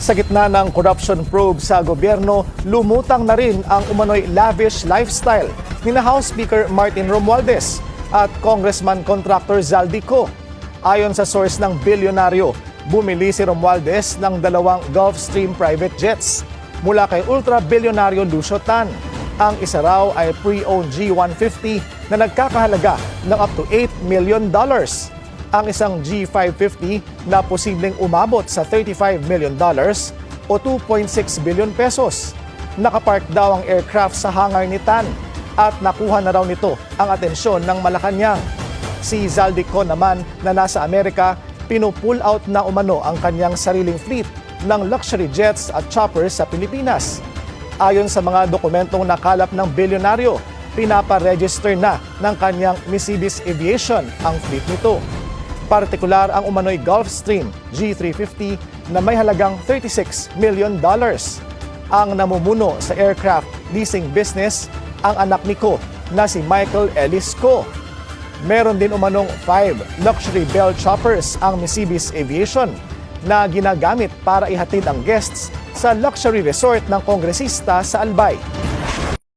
Sa gitna ng corruption probe sa gobyerno, lumutang na rin ang umano'y lavish lifestyle ni na House Speaker Martin Romualdez at Congressman Contractor Zaldico. Ayon sa source ng bilyonaryo, bumili si Romualdez ng 2 Gulfstream private jets mula kay ultra-bilyonaryo Lucio Tan. Ang isa raw ay pre-owned G150 na nagkakahalaga ng up to $8 million. Ang isang G550 na posibleng umabot sa $35 million o 2.6 billion pesos. Nakapark daw ang aircraft sa hangar ni Tan at nakuha na raw nito ang atensyon ng Malacanang. Si Zaldico naman na nasa Amerika, pinupull out na umano ang kanyang sariling fleet ng luxury jets at choppers sa Pilipinas. Ayon sa mga dokumentong nakalap ng bilyonaryo, pinapa-register na ng kanyang Missibis Aviation ang fleet nito. Partikular ang umano'y Gulfstream G350 na may halagang $36 million. Ang namumuno sa aircraft leasing business ang anak ni Ko na si Michael Ellis Ko. Meron din umanong 5 luxury Bell choppers ang Missibis Aviation na ginagamit para ihatid ang guests sa luxury resort ng kongresista sa Albay.